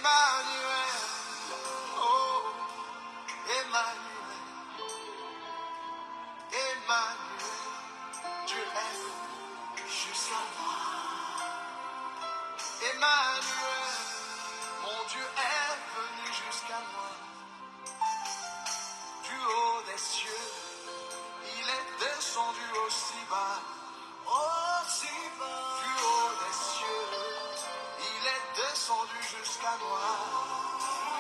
Emmanuel, oh, Emmanuel, Emmanuel, Dieu est jusqu'à moi. Emmanuel, mon Dieu est venu jusqu'à moi. Du haut des cieux, il est descendu aussi bas. Aussi bas. Du haut des cieux, il est descendu jusqu'à moi.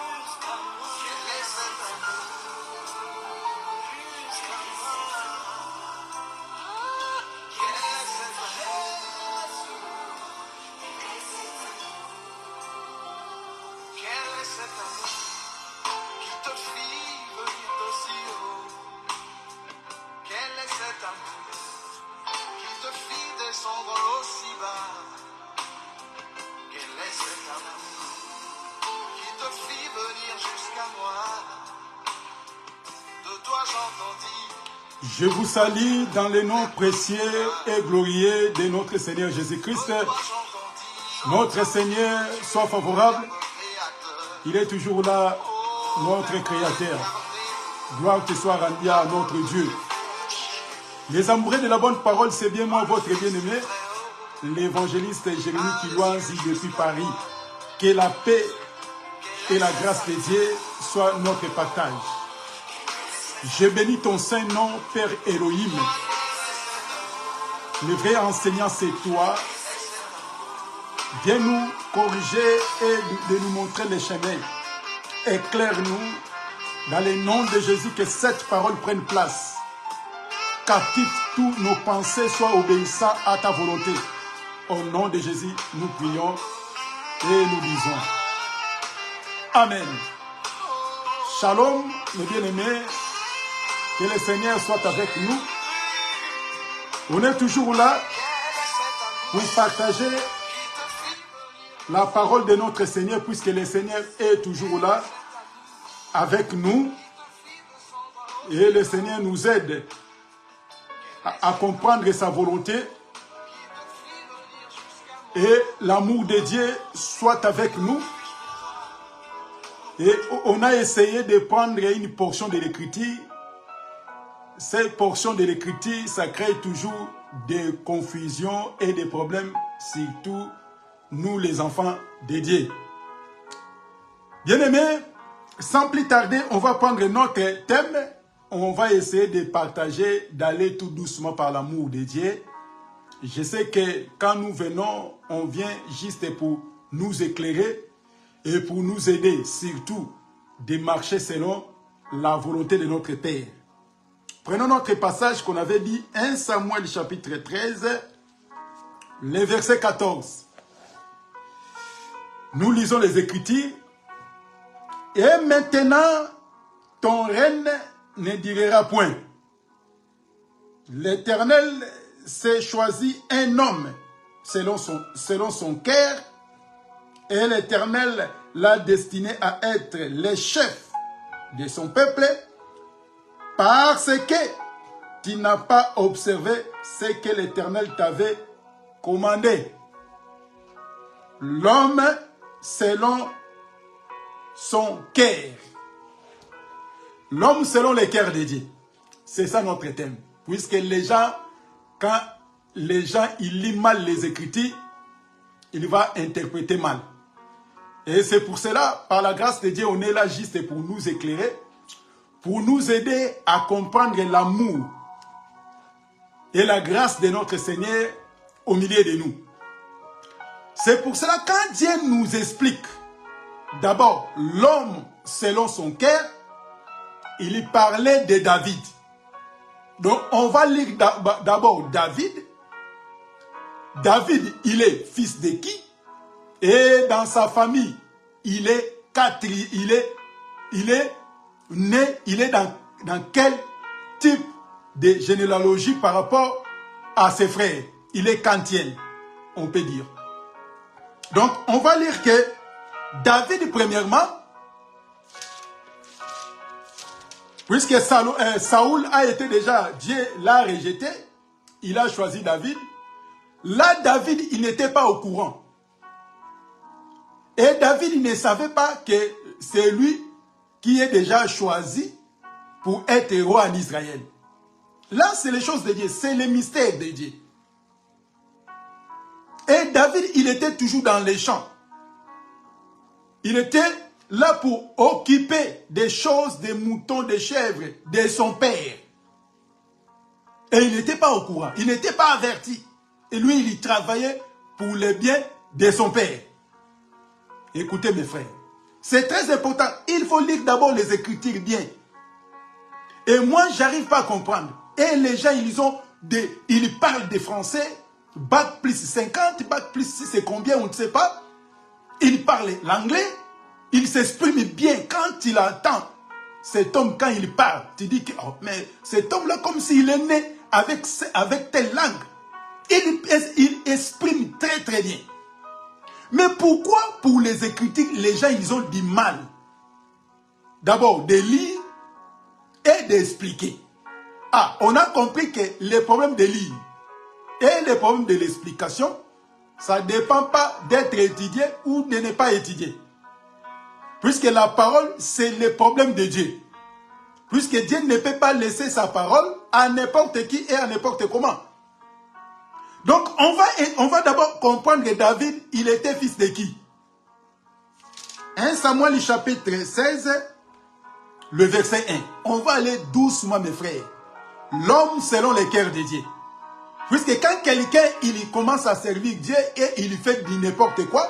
Jusqu'à moi. Quel est cet amour? Jusqu'à moi. Quel est cet amour? Quel est cet amour qui te fit venir d'aussi haut? Quel est cet amour qui te fit descendre aussi bas? Quel est cet amour qui te fit venir jusqu'à moi? De toi j'entendis. Je vous salue dans le nom précieux et glorieux de notre Seigneur Jésus-Christ. Notre Seigneur soit favorable. Il est toujours là, notre Créateur. Gloire te soit rendue à notre Dieu. Les amoureux de la bonne parole, c'est bien moi, votre bien-aimé, l'évangéliste Jérémie Kilouanzi depuis Paris. Que la paix et la grâce de Dieu soient notre partage. Je bénis ton saint nom, Père Elohim. Le vrai enseignant, c'est toi. Viens nous corriger et de nous montrer les chemins. Éclaire-nous dans le nom de Jésus, que cette parole prenne place. Captive tous nos pensées, soient obéissants à ta volonté. Au nom de Jésus, nous prions et nous disons Amen. Shalom, mes bien-aimés. Que le Seigneur soit avec nous. On est toujours là pour partager la parole de notre Seigneur, puisque le Seigneur est toujours là avec nous. Et le Seigneur nous aide à comprendre sa volonté. Et l'amour de Dieu soit avec nous. Et on a essayé de prendre une portion de l'Écriture. Cette portion de l'Écriture, ça crée toujours des confusions et des problèmes, surtout nous les enfants de Dieu. Bien-aimés, sans plus tarder, on va prendre notre thème. On va essayer de partager, d'aller tout doucement par l'amour de Dieu. Je sais que quand nous venons, on vient juste pour nous éclairer et pour nous aider, surtout, de marcher selon la volonté de notre Père. Prenons notre passage qu'on avait dit, 1 Samuel chapitre 13, le verset 14. Nous lisons les Écritures. Et maintenant, ton règne ne durera point. L'Éternel s'est choisi un homme selon son cœur, et l'Éternel l'a destiné à être le chef de son peuple, parce que tu n'as pas observé ce que l'Éternel t'avait commandé. L'homme selon son cœur. L'homme selon le cœur de Dieu. C'est ça notre thème. Puisque les gens, quand les gens ils lisent mal les Écritures, ils vont interpréter mal. Et c'est pour cela, par la grâce de Dieu, on est là juste pour nous éclairer, pour nous aider à comprendre l'amour et la grâce de notre Seigneur au milieu de nous. C'est pour cela, quand Dieu nous explique, d'abord, l'homme selon son cœur, il parlait de David. Donc, on va lire d'abord David. David, il est fils de qui? Et dans sa famille, il est né, il est dans quel type de généalogie par rapport à ses frères? Il est kantien, on peut dire. Donc, on va lire que David, premièrement, puisque Saoul a été déjà, Dieu l'a rejeté, il a choisi David. Là, David, il n'était pas au courant. Et David ne savait pas que c'est lui qui est déjà choisi pour être roi en Israël. Là, c'est les choses de Dieu, c'est le mystère de Dieu. Et David, il était toujours dans les champs. Il était là pour occuper des choses, des moutons, des chèvres de son père. Et il n'était pas au courant, il n'était pas averti. Et lui, il travaillait pour le bien de son père. Écoutez mes frères, c'est très important. Il faut lire d'abord les Écritures bien. Et moi, j'arrive pas à comprendre. Et les gens, ils parlent des Français, bac plus 50, bac plus 6, c'est combien, on ne sait pas. Ils parlent l'anglais, ils s'expriment bien. Quand il entend cet homme, quand il parle, tu dis que oh, mais cet homme-là, comme s'il est né avec telle langue, il exprime très très bien. Mais pourquoi pour les Écritures, les gens, ils ont du mal d'abord de lire et d'expliquer. Ah, on a compris que les problèmes de lire et les problèmes de l'explication, ça ne dépend pas d'être étudié ou de ne pas étudier. Puisque la parole, c'est le problème de Dieu. Puisque Dieu ne peut pas laisser sa parole à n'importe qui et à n'importe comment. Donc, on va d'abord comprendre que David, il était fils de qui? 1 Samuel chapitre 16, le verset 1. On va aller doucement, mes frères. L'homme selon le cœur de Dieu. Puisque quand quelqu'un, il commence à servir Dieu et il fait n'importe quoi,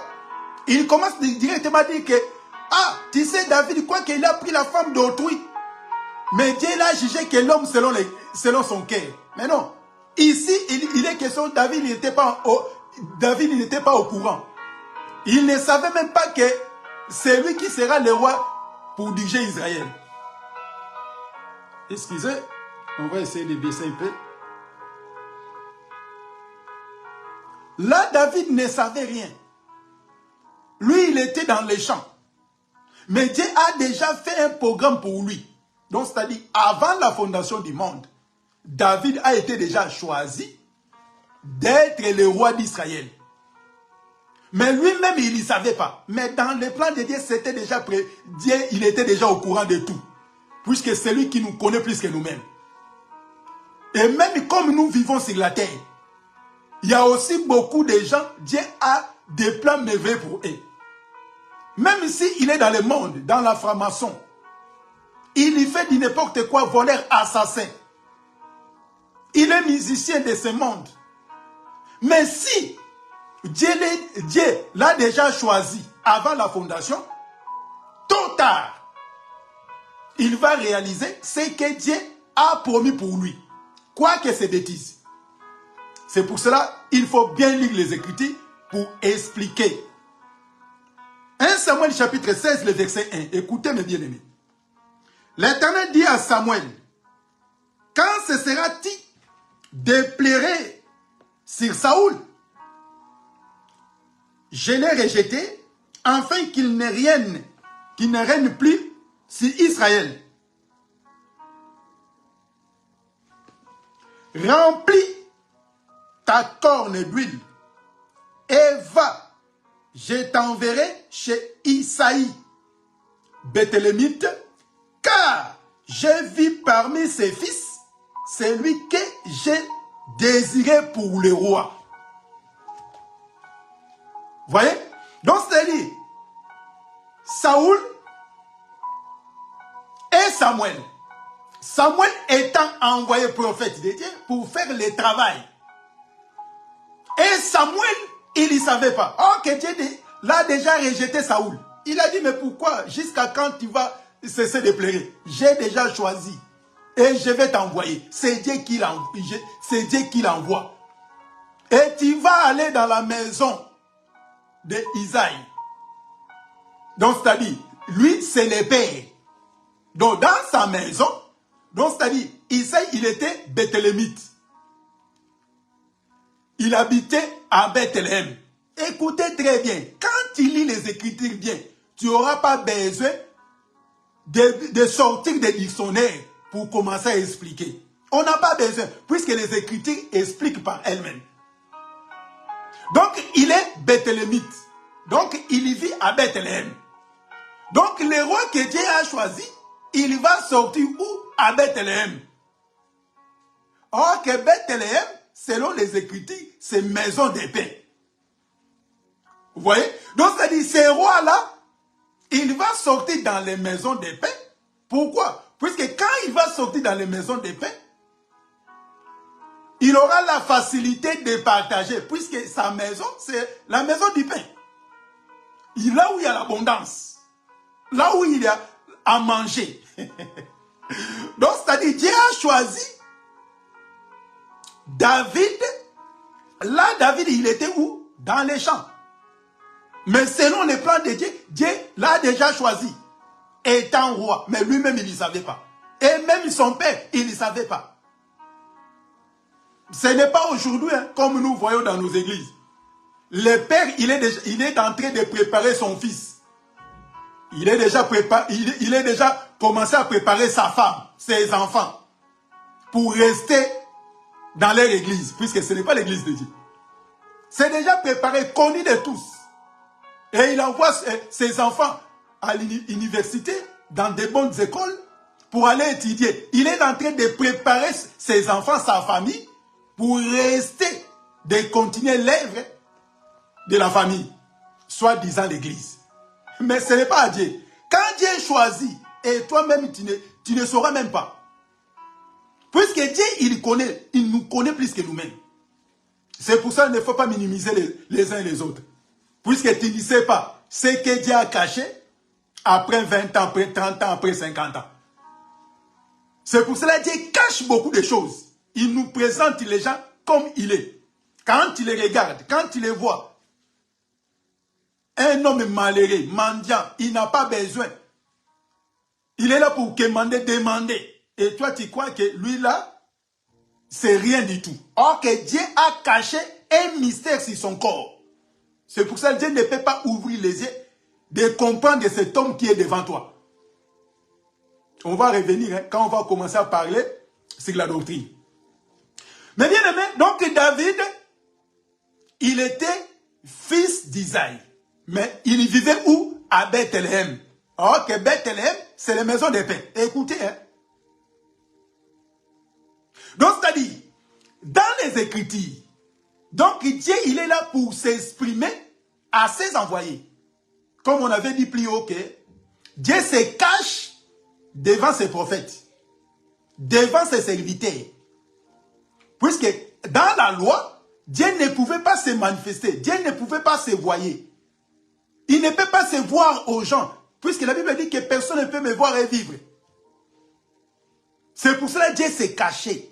il commence directement à dire que, ah, tu sais, David, quoi qu'il a pris la femme d'autrui, mais Dieu l'a jugé que l'homme selon son cœur. Mais non. Ici, il est question, David n'était pas au courant. Il ne savait même pas que c'est lui qui sera le roi pour diriger Israël. Excusez, on va essayer de baisser un peu. Là, David ne savait rien. Lui, il était dans les champs. Mais Dieu a déjà fait un programme pour lui. Donc, c'est-à-dire, avant la fondation du monde, David a été déjà choisi d'être le roi d'Israël. Mais lui-même, il ne savait pas. Mais dans le plan de Dieu, c'était déjà prêt. Dieu, il était déjà au courant de tout. Puisque c'est lui qui nous connaît plus que nous-mêmes. Et même comme nous vivons sur la terre, il y a aussi beaucoup de gens, Dieu a des plans merveilleux pour eux. Même s'il est dans le monde, dans la franc-maçon, il y fait du n'importe quoi, voleur, assassin. Il est musicien de ce monde. Mais si Dieu l'a déjà choisi avant la fondation, tôt ou tard, il va réaliser ce que Dieu a promis pour lui. Quoi que ces bêtises. C'est pour cela qu'il faut bien lire les Écritures pour expliquer. 1 Samuel chapitre 16, le verset 1. Écoutez mes bien-aimés. L'Éternel dit à Samuel, quand cessera-t-il de pleurer sur Saoul? Je l'ai rejeté, afin qu'il ne règne plus sur Israël. Remplis ta corne d'huile et va, je t'enverrai chez Isaïe, Béthélémite, car j'ai vu parmi ses fils celui que j'ai désiré pour le roi. Voyez? Donc c'est-à-dire, Saoul et Samuel. Samuel étant envoyé prophète de Dieu pour faire le travail. Et Samuel, il ne savait pas. Oh, que Dieu l'a déjà rejeté Saoul. Il a dit, mais pourquoi? Jusqu'à quand tu vas cesser de pleurer? J'ai déjà choisi. Et je vais t'envoyer. C'est Dieu qui l'envoie. Et tu vas aller dans la maison d'Isaïe. Donc, c'est-à-dire, lui, c'est le père. Donc, dans sa maison, donc, c'est-à-dire, Isaïe, il était Béthélémite. Il habitait à Bethléem. Écoutez très bien. Quand tu lis les Écritures bien, tu n'auras pas besoin de sortir des dictionnaires pour commencer à expliquer. On n'a pas besoin, puisque les Écritures expliquent par elles-mêmes. Donc, il est Béthélémite. Donc, il vit à Bethléem. Donc, le roi que Dieu a choisi, il va sortir où? À Bethléem. Or que Bethléem, selon les Écritures, c'est maison de paix. Vous voyez? Donc, c'est-à-dire, ce roi-là, il va sortir dans les maisons de paix. Pourquoi? Puisque quand il va sortir dans les maisons de paix, il aura la facilité de partager, puisque sa maison, c'est la maison du pain. Là où il y a l'abondance, là où il y a à manger. Donc, c'est-à-dire, Dieu a choisi David. Là, David, il était où? Dans les champs. Mais selon les plans de Dieu, Dieu l'a déjà choisi, étant roi. Mais lui-même, il ne savait pas. Et même son père, il ne savait pas. Ce n'est pas aujourd'hui, hein, comme nous voyons dans nos églises. Le père, il est en train de préparer son fils. Il est déjà commencé à préparer sa femme, ses enfants, pour rester dans leur église, puisque ce n'est pas l'église de Dieu. C'est déjà préparé, connu de tous. Et il envoie ses enfants à l'université, dans des bonnes écoles, pour aller étudier. Il est en train de préparer ses enfants, sa famille, pour rester, de continuer l'œuvre de la famille, soi-disant l'église. Mais ce n'est pas à Dieu. Quand Dieu choisit, et toi-même, tu ne sauras même pas. Puisque Dieu, il nous connaît plus que nous-mêmes. C'est pour ça qu'il ne faut pas minimiser les uns et les autres. Puisque tu ne sais pas ce que Dieu a caché après 20 ans, après 30 ans, après 50 ans. C'est pour cela que Dieu cache beaucoup de choses. Il nous présente les gens comme il est. Quand tu les regardes, quand tu les vois, un homme malheureux, mendiant, il n'a pas besoin. Il est là pour demander. Et toi, tu crois que lui là, c'est rien du tout. Or que Dieu a caché un mystère sur son corps. C'est pour ça que Dieu ne peut pas ouvrir les yeux de comprendre cet homme qui est devant toi. On va revenir hein, quand on va commencer à parler sur la doctrine. Mais bien aimé, donc David, il était fils d'Isaïe. Mais il vivait où? À Bethléem. Or que Bethléem, c'est la maison des paix. Écoutez, hein. Donc, c'est-à-dire, dans les Écritures, donc Dieu, il est là pour s'exprimer à ses envoyés. Comme on avait dit plus haut que Dieu se cache devant ses prophètes, devant ses serviteurs. Puisque dans la loi, Dieu ne pouvait pas se manifester, Dieu ne pouvait pas se voir. Il ne peut pas se voir aux gens, puisque la Bible dit que personne ne peut me voir et vivre. C'est pour cela que Dieu s'est caché.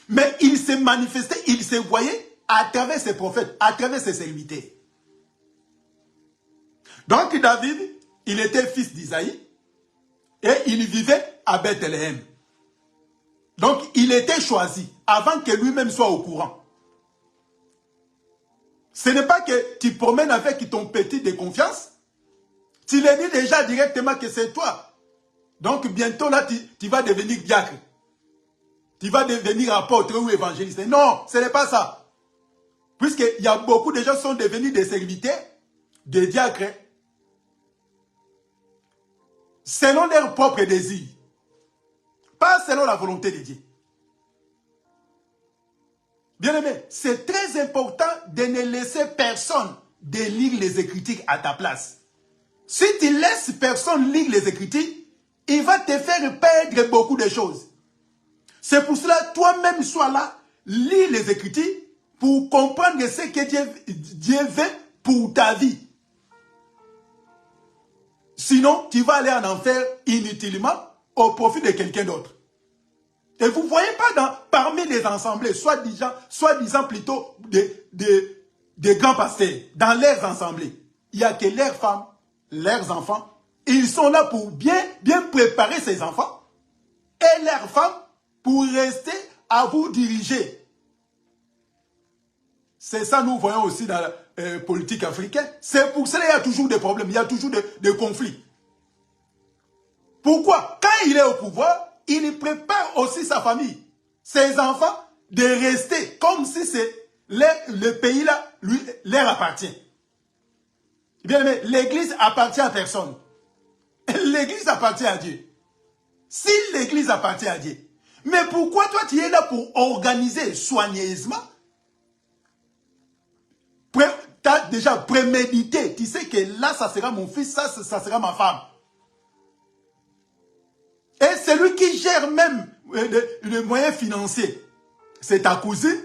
Mais il s'est manifesté, il se voyait à travers ses prophètes, à travers ses serviteurs. Donc David, il était fils d'Isaïe et il vivait à Bethléem. Donc il était choisi avant que lui-même soit au courant. Ce n'est pas que tu promènes avec ton petit de confiance, tu le dis déjà directement que c'est toi. Donc bientôt là, tu vas devenir diacre. Tu vas devenir apôtre ou évangéliste. Non, ce n'est pas ça. Puisqu'il y a beaucoup de gens qui sont devenus des serviteurs, des diacres, selon leurs propres désirs. Pas selon la volonté de Dieu. Bien aimé, c'est très important de ne laisser personne de lire les Écritures à ta place. Si tu laisses personne lire les Écritures, il va te faire perdre beaucoup de choses. C'est pour cela que toi-même sois là, lis les Écritures pour comprendre ce que Dieu veut pour ta vie. Sinon, tu vas aller en enfer inutilement au profit de quelqu'un d'autre. Et vous ne voyez pas parmi les assemblées, soi-disant plutôt des grands pasteurs, dans leurs assemblées, il n'y a que leurs femmes, leurs enfants. Ils sont là pour bien préparer ces enfants et leurs femmes pour rester à vous diriger. C'est ça nous voyons aussi dans la politique africaine. C'est pour cela qu'il y a toujours des problèmes, il y a toujours des conflits. Pourquoi? Quand il est au pouvoir, il prépare aussi sa famille, ses enfants, de rester comme si le pays-là leur appartient. Bien aimé, l'église appartient à personne. L'église appartient à Dieu. Si l'église appartient à Dieu, mais pourquoi toi tu es là pour organiser soigneusement? Tu as déjà prémédité. Tu sais que là, ça sera mon fils, ça sera ma femme. Et celui qui gère même les moyens financiers, c'est ta cousine.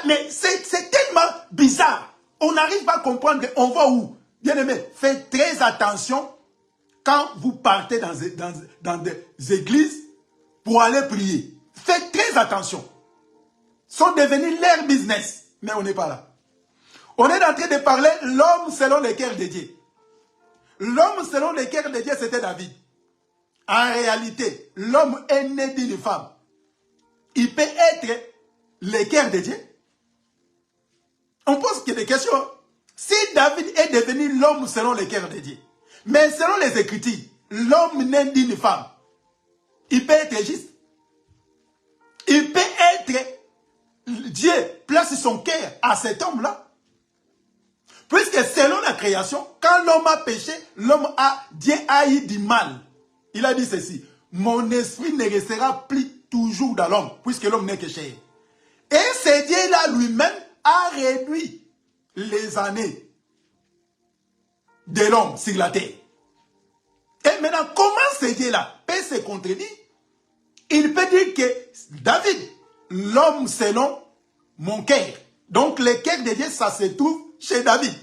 Mais c'est tellement bizarre. On n'arrive pas à comprendre on va où. Bien aimé, faites très attention quand vous partez dans des églises pour aller prier. Faites très attention. Ils sont devenus leur business. Mais on n'est pas là. On est en train de parler l'homme selon le cœur de Dieu. L'homme selon le cœur de Dieu, c'était David. En réalité, l'homme est né d'une femme. Il peut être le cœur de Dieu. On pose des questions. Si David est devenu l'homme selon le cœur de Dieu, mais selon les Écritures, l'homme né d'une femme, il peut être juste. Il peut être, Dieu place son cœur à cet homme-là. Puisque selon la création, quand l'homme a péché, Dieu a eu du mal. Il a dit ceci, mon esprit ne restera plus toujours dans l'homme, puisque l'homme n'est que chair. Et ce Dieu-là lui-même a réduit les années de l'homme sur la terre. Et maintenant, comment ce Dieu-là peut se contredire? Il peut dire que David, l'homme selon mon cœur. Donc le cœur de Dieu, ça se trouve chez David.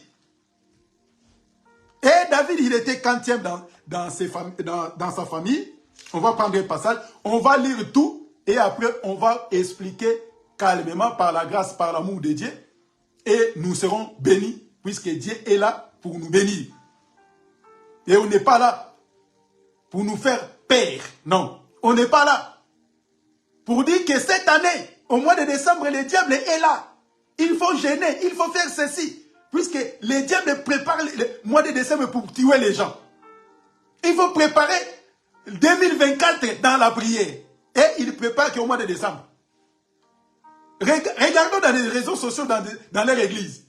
Et David, il était quantième dans sa famille. On va prendre un passage, on va lire tout et après on va expliquer calmement par la grâce, par l'amour de Dieu. Et nous serons bénis puisque Dieu est là pour nous bénir. Et on n'est pas là pour nous faire peur. Non, on n'est pas là pour dire que cette année, au mois de décembre, le diable est là. Il faut gêner, il faut faire ceci. Puisque le diable prépare le mois de décembre pour tuer les gens. Il faut préparer 2024 dans la prière. Et il prépare qu'au mois de décembre. Regardons dans les réseaux sociaux, dans leur église.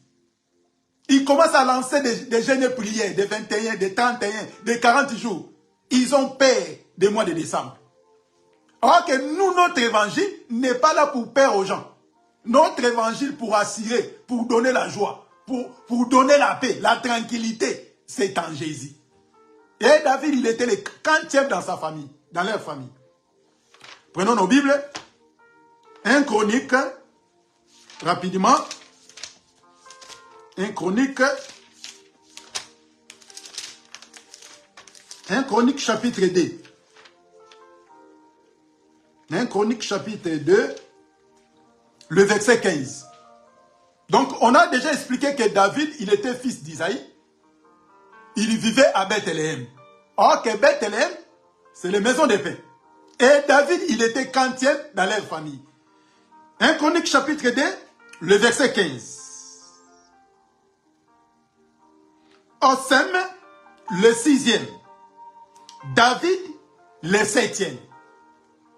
Ils commencent à lancer des jeûnes prières, des 21, des 31, des 40 jours. Ils ont peur des mois de décembre. Alors que nous, notre évangile n'est pas là pour peur aux gens. Notre évangile pour assurer, pour donner la joie, pour donner la paix, la tranquillité, c'est en Jésus. Et David, il était le quantième dans sa famille, dans leur famille. Prenons nos Bibles. 1 Chronique, rapidement. 1 Chronique chapitre 2. 1 Chronique chapitre 2, le verset 15. Donc, on a déjà expliqué que David, il était fils d'Isaïe. Il vivait à Bethléem. Or que Bethléem, c'est les maisons de paix. Et David, il était quantième dans leur famille. 1 Chronique chapitre 2, le verset 15. Osem, le 6e. David, le 7e.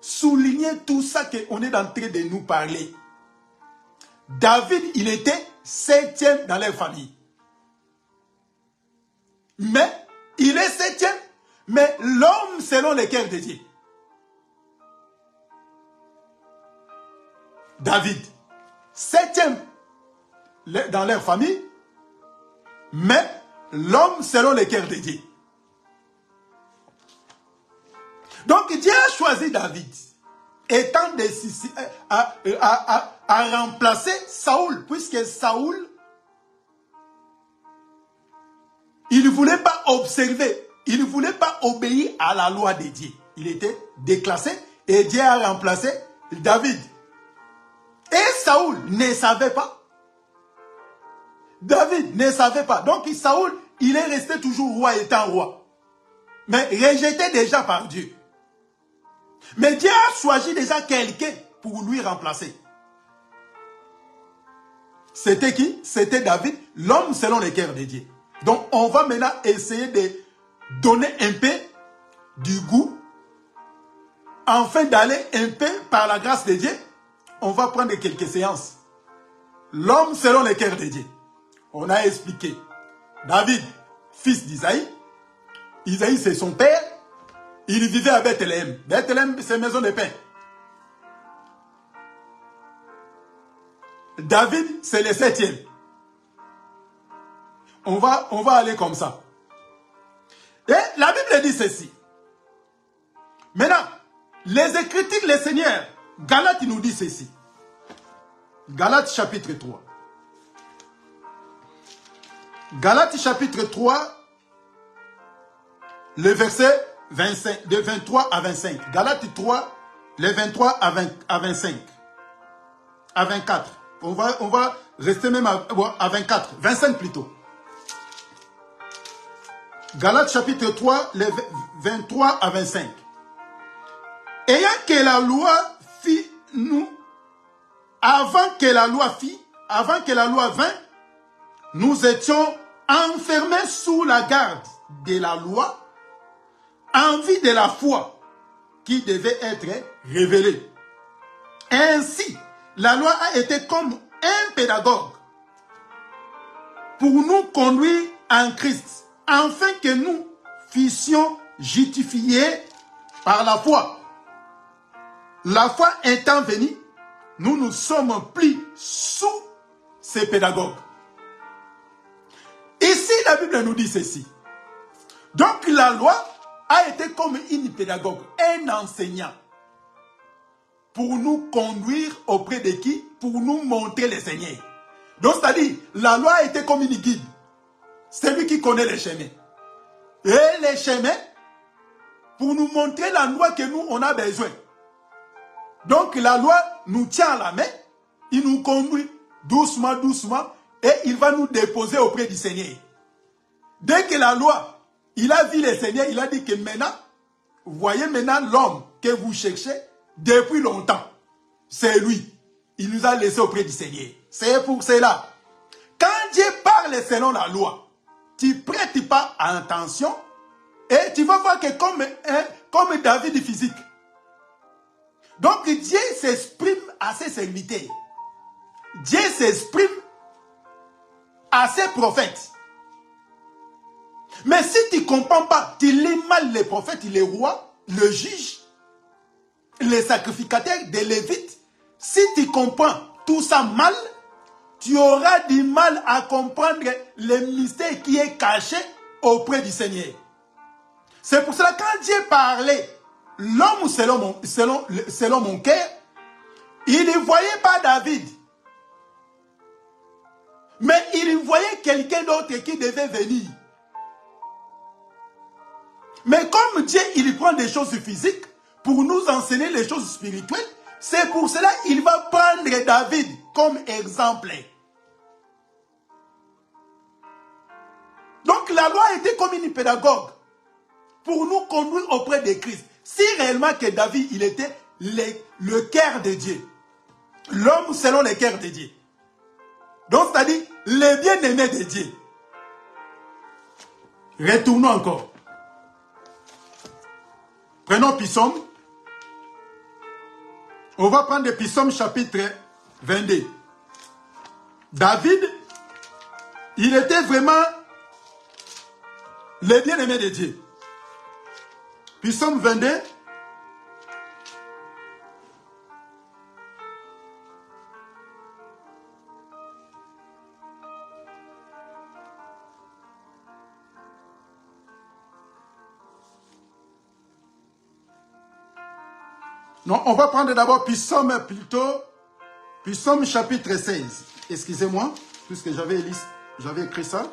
Soulignez tout ça qu'on est en train de nous parler. David, il était 7e dans leur famille. Mais, il est 7e, mais l'homme selon le cœur de Dieu. David, 7e dans leur famille, mais l'homme selon le cœur de Dieu. Donc Dieu a choisi David, étant décisif à remplacer Saoul, puisque Saoul, il ne voulait pas observer, il ne voulait pas obéir à la loi de Dieu. Il était déclassé et Dieu a remplacé David. Et Saoul ne savait pas. David ne savait pas. Donc Saoul, il est resté toujours roi étant roi. Mais rejeté déjà par Dieu. Mais Dieu a choisi déjà quelqu'un pour lui remplacer. C'était qui? C'était David, l'homme selon le cœur de Dieu. Donc on va maintenant essayer de donner un peu du goût. Afin d'aller un peu par la grâce de Dieu, on va prendre quelques séances. L'homme selon le cœur de Dieu. On a expliqué. David, fils d'Isaïe. Isaïe, c'est son père. Il vivait à Bethléem. Bethléem, c'est maison de pain. David, c'est le 7e. On va aller comme ça. Et la Bible dit ceci. Maintenant, les Écritures, les Seigneurs, Galates nous dit ceci. Galates chapitre 3. Galates chapitre 3, le verset 25, de 23 à 25. Galates 3, le 23 à 25. À 24. On va rester même à 24. 25 plutôt. Galates chapitre 3, le 23 à 25. Ayant que la loi fit nous, avant que la loi vint, nous étions enfermés sous la garde de la loi, en vue de la foi qui devait être révélée. Ainsi, la loi a été comme un pédagogue pour nous conduire en Christ, afin que nous fussions justifiés par la foi. La foi étant venue, nous ne sommes plus sous ces pédagogues. Ici, la Bible nous dit ceci. Donc, la loi a été comme une pédagogue, un enseignant, pour nous conduire auprès de qui? Pour nous montrer le Seigneur. Donc, c'est-à-dire, la loi a été comme une guide. C'est lui qui connaît les chemins. Et les chemins, pour nous montrer la loi que nous, on a besoin. Donc, la loi nous tient à la main, il nous conduit doucement, doucement, et il va nous déposer auprès du Seigneur. Dès que la loi, il a vu le Seigneur, il a dit que maintenant, vous voyez maintenant l'homme que vous cherchez depuis longtemps. C'est lui. Il nous a laissé auprès du Seigneur. C'est pour cela. Quand Dieu parle selon la loi, tu ne prêtes pas attention et tu vas voir que comme David physique. Donc Dieu s'exprime à ses serviteurs. Dieu s'exprime à ses prophètes. Mais si tu ne comprends pas, tu lis mal les prophètes, les rois, le juge, les sacrificateurs, des Lévites, si tu comprends tout ça mal, tu auras du mal à comprendre le mystère qui est caché auprès du Seigneur. C'est pour cela que quand Dieu parlait, l'homme selon mon cœur, il ne voyait pas David. Mais il voyait quelqu'un d'autre qui devait venir. Mais comme Dieu, il prend des choses physiques pour nous enseigner les choses spirituelles, c'est pour cela qu'il va prendre David comme exemple. Donc la loi était comme une pédagogue pour nous conduire auprès de Christ. Si réellement que David, il était le cœur de Dieu, l'homme selon le cœur de Dieu. Donc c'est-à-dire les bien-aimés de Dieu. Retournons encore. Prenons Psaume. On va prendre le Psaume chapitre 22. David, il était vraiment le bien-aimé de Dieu. Psaume 22. Non, on va prendre d'abord Psaume chapitre 16. Excusez-moi, puisque j'avais écrit ça.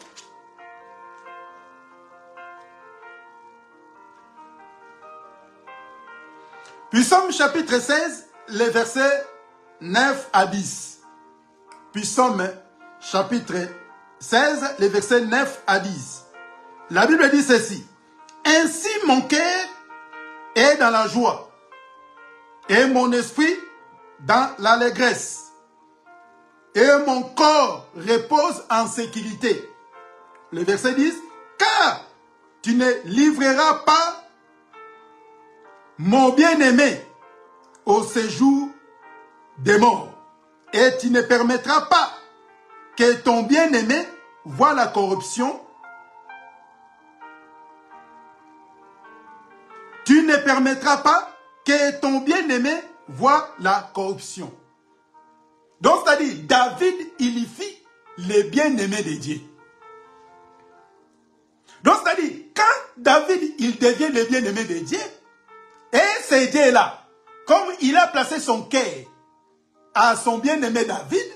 Psaume chapitre 16, les versets 9 à 10. Psaume chapitre 16, les versets 9 à 10. La Bible dit ceci. Ainsi mon cœur est dans la joie et mon esprit dans l'allégresse. Et mon corps repose en sécurité. Le verset 10. Car tu ne livreras pas mon bien-aimé au séjour des morts. Et tu ne permettras pas que ton bien-aimé voie la corruption ne permettra pas que ton bien-aimé voie la corruption. Donc, c'est-à-dire, David, il fit les bien-aimés de Dieu. Donc, c'est-à-dire, quand David, il devient le bien-aimé de Dieu, et c'est Dieu-là, comme il a placé son cœur à son bien-aimé David,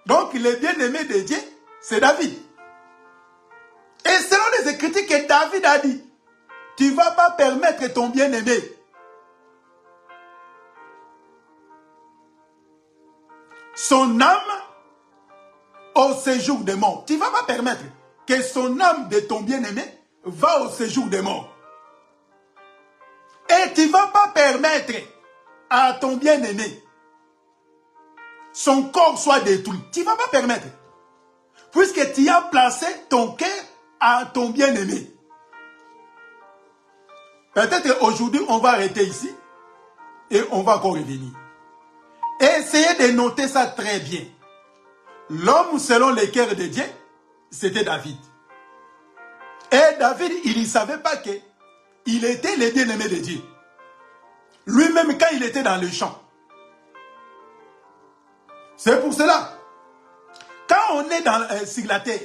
donc le bien-aimé de Dieu, c'est David. Et selon les Écritures que David a dit, tu ne vas pas permettre ton bien-aimé son âme au séjour des morts. Tu ne vas pas permettre que son âme de ton bien-aimé va au séjour des morts. Et tu ne vas pas permettre à ton bien-aimé son corps soit détruit. Tu ne vas pas permettre. Puisque tu as placé ton cœur à ton bien-aimé. Peut-être aujourd'hui, on va arrêter ici et on va encore revenir. Essayez de noter ça très bien. L'homme selon le cœur de Dieu, c'était David. Et David, il ne savait pas qu'il était le bien-aimé de Dieu. Lui-même, quand il était dans le champ. C'est pour cela, quand on est sur la terre,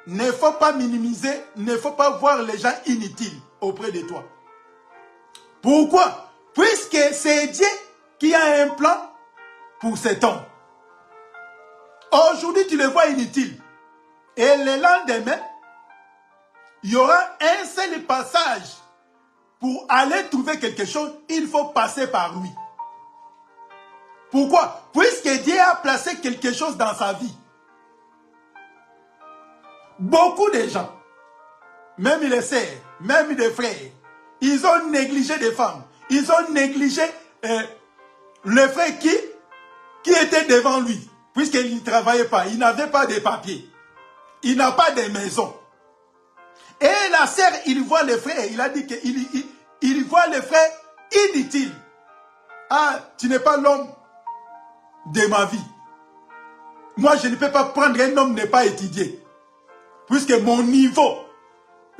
il ne faut pas minimiser, il ne faut pas voir les gens inutiles auprès de toi. Pourquoi? Puisque c'est Dieu qui a un plan pour cet homme. Aujourd'hui, tu le vois inutile. Et le lendemain, il y aura un seul passage. Pour aller trouver quelque chose, il faut passer par lui. Pourquoi? Puisque Dieu a placé quelque chose dans sa vie. Beaucoup de gens, même les sœurs, même les frères, ils ont négligé des femmes. Ils ont négligé le frère qui était devant lui. Puisqu'il ne travaillait pas, il n'avait pas de papiers. Il n'a pas de maison. Et la sœur, il voit le frère, il a dit qu'il voit le frère inutile. Ah, tu n'es pas l'homme de ma vie. Moi, je ne peux pas prendre un homme qui n'est pas étudié. Puisque mon niveau,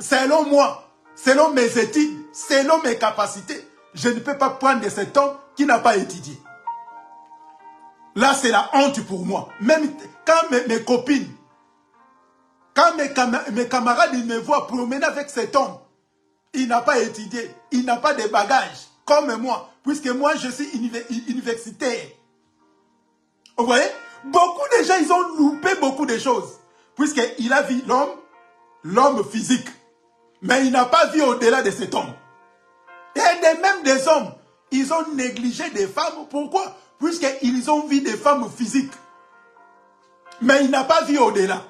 selon moi, selon mes études, selon mes capacités, je ne peux pas prendre cet homme qui n'a pas étudié. Là, c'est la honte pour moi. Même quand mes copines, quand mes camarades ils me voient promener avec cet homme, il n'a pas étudié, il n'a pas de bagages, comme moi, puisque moi, je suis universitaire. Vous voyez? Beaucoup de gens, ils ont loupé beaucoup de choses. Puisqu'il a vu l'homme physique. Mais il n'a pas vu au-delà de cet homme. Et même des hommes, ils ont négligé des femmes. Pourquoi? Puisqu'ils ont vu des femmes physiques. Mais il n'a pas vu au-delà.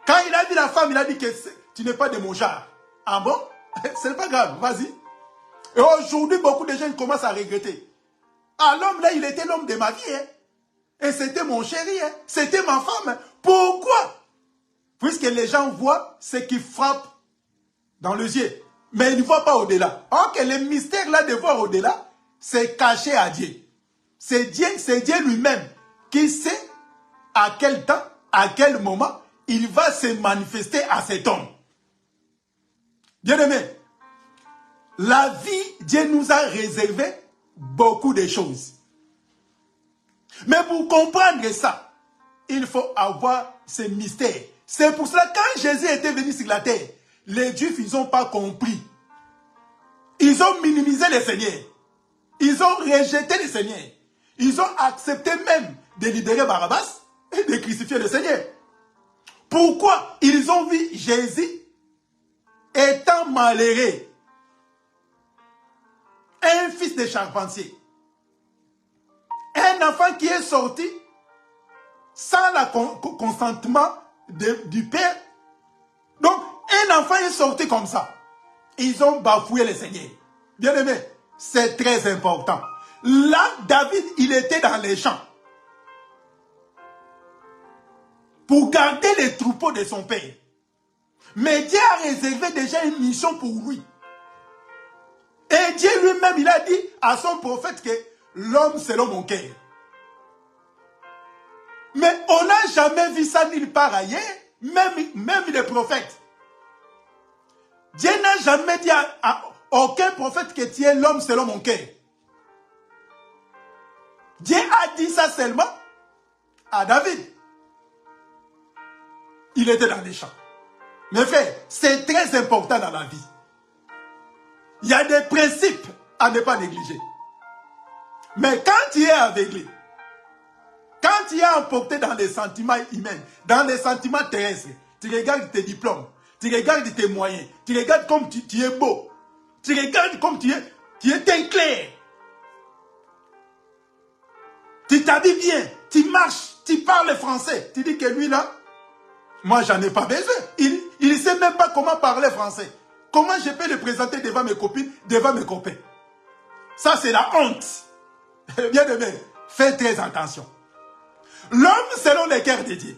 Quand il a vu la femme, il a dit que tu n'es pas de mon genre. Ah bon? Ce n'est pas grave, vas-y. Et aujourd'hui, beaucoup de gens commencent à regretter. Ah, l'homme là, il était l'homme de ma vie. Hein? Et c'était mon chéri, hein? C'était ma femme. Pourquoi? Puisque les gens voient ce qui frappe dans les yeux. Mais ils ne voient pas au-delà. Or que le mystère là de voir au-delà, c'est caché à Dieu. C'est Dieu lui-même qui sait à quel temps, à quel moment, il va se manifester à cet homme. Bien-aimé, la vie, Dieu nous a réservé beaucoup de choses. Mais pour comprendre ça, il faut avoir ce mystère. C'est pour cela que quand Jésus était venu sur la terre, les Juifs, ils n'ont pas compris. Ils ont minimisé le Seigneur. Ils ont rejeté le Seigneur. Ils ont accepté même de libérer Barabbas et de crucifier le Seigneur. Pourquoi? Ils ont vu Jésus étant malheureux. Un fils de charpentier. Un enfant qui est sorti sans le consentement du père. Donc, un enfant est sorti comme ça. Ils ont bafoué le Seigneur. Bien aimé, c'est très important. Là, David, il était dans les champs. Pour garder les troupeaux de son père. Mais Dieu a réservé déjà une mission pour lui. Et Dieu lui-même, il a dit à son prophète que l'homme selon mon cœur. Mais on n'a jamais vu ça nulle part ailleurs, même les prophètes. Dieu n'a jamais dit aucun prophète que tu es l'homme selon mon cœur. Dieu a dit ça seulement à David. Il était dans les champs. Mes frères, c'est très important dans la vie. Il y a des principes à ne pas négliger. Mais quand tu es aveuglé, quand tu es emporté dans les sentiments humains, dans les sentiments terrestres, tu regardes tes diplômes, tu regardes tes moyens, tu regardes comme tu es beau, tu regardes comme tu es teint clair. Tu t'habilles bien, tu marches, tu parles français. Tu dis que lui là, moi j'en ai pas besoin. Il ne sait même pas comment parler français. Comment je peux le présenter devant mes copines, devant mes copains? Ça c'est la honte. Bien aimé, fais très attention. L'homme selon le cœur de Dieu,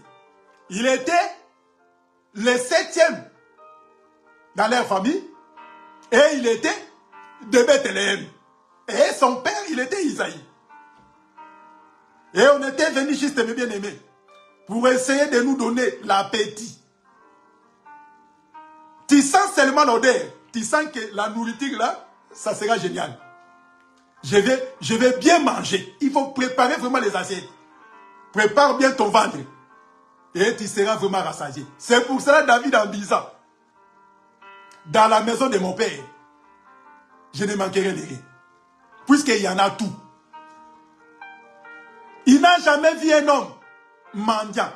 il était le 7e dans leur famille et il était de Bethléem. Et son père, il était Isaïe. Et on était venu juste, mes bien-aimés, pour essayer de nous donner l'appétit. Tu sens seulement l'odeur, tu sens que la nourriture là, ça sera génial. Je vais bien manger. Il faut préparer vraiment les assiettes. Prépare bien ton ventre. Et tu seras vraiment rassasié. C'est pour cela David en disant, dans la maison de mon père, je ne manquerai de rien. Puisqu'il y en a tout. Il n'a jamais vu un homme mendiant.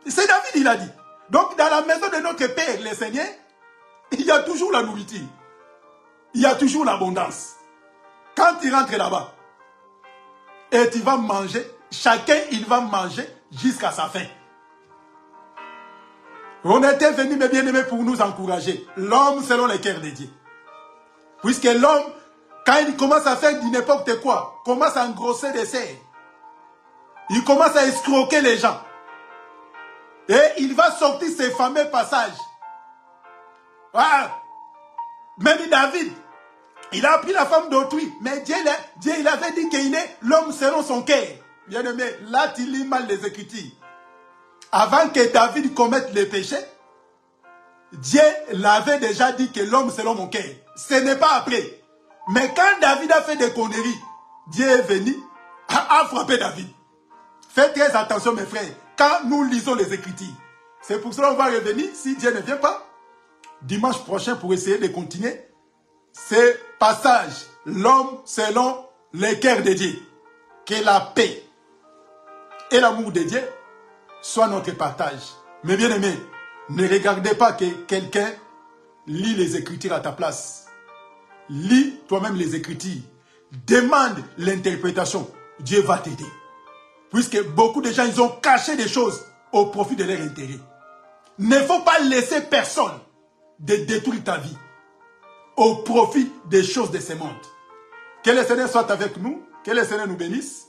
C'est David, il a dit. Donc dans la maison de notre Père, le Seigneur, il y a toujours la nourriture. Il y a toujours l'abondance. Quand tu rentres là-bas, et tu vas manger, chacun il va manger jusqu'à sa faim. On était venus, mes bien-aimés, pour nous encourager. L'homme selon le cœur de Dieu. Puisque l'homme, quand il commence à faire du n'importe quoi, commence à engrosser des serres, il commence à escroquer les gens. Et il va sortir ces fameux passages. Ah, même David, il a pris la femme d'autrui. Mais Dieu il avait dit qu'il est l'homme selon son cœur. Bien aimé, là tu lis mal les Écritures. Avant que David commette le péché, Dieu l'avait déjà dit que l'homme selon mon cœur. Ce n'est pas après. Mais quand David a fait des conneries, Dieu est venu, a frappé David. Faites très attention mes frères, quand nous lisons les Écritures. C'est pour cela qu'on va revenir, si Dieu ne vient pas, dimanche prochain pour essayer de continuer ces passages. L'homme selon le cœur de Dieu. Que la paix et l'amour de Dieu soient notre partage. Mais bien aimés, ne regardez pas que quelqu'un lit les Écritures à ta place. Lis toi-même les Écritures. Demande l'interprétation. Dieu va t'aider. Puisque beaucoup de gens, ils ont caché des choses au profit de leur intérêt. Ne faut pas laisser personne de détruire ta vie au profit des choses de ce monde. Que le Seigneur soit avec nous, que le Seigneur nous bénisse.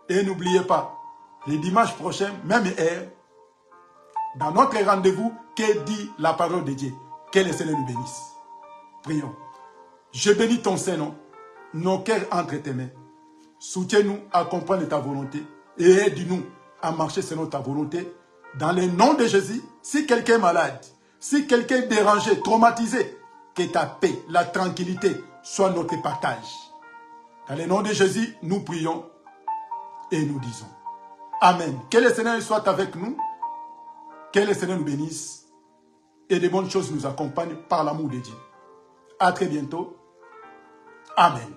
Et n'oubliez pas, le dimanche prochain, même heure, dans notre rendez-vous, que dit la parole de Dieu? Que le Seigneur nous bénisse. Prions. Je bénis ton Saint-Nom, nos cœurs entre tes mains. Soutiens-nous à comprendre ta volonté et aide-nous à marcher selon ta volonté. Dans le nom de Jésus, si quelqu'un est malade, si quelqu'un est dérangé, traumatisé, que ta paix, la tranquillité soit notre partage. Dans le nom de Jésus, nous prions et nous disons Amen. Que le Seigneur soit avec nous, que le Seigneur nous bénisse et de bonnes choses nous accompagnent par l'amour de Dieu. À très bientôt. Amen.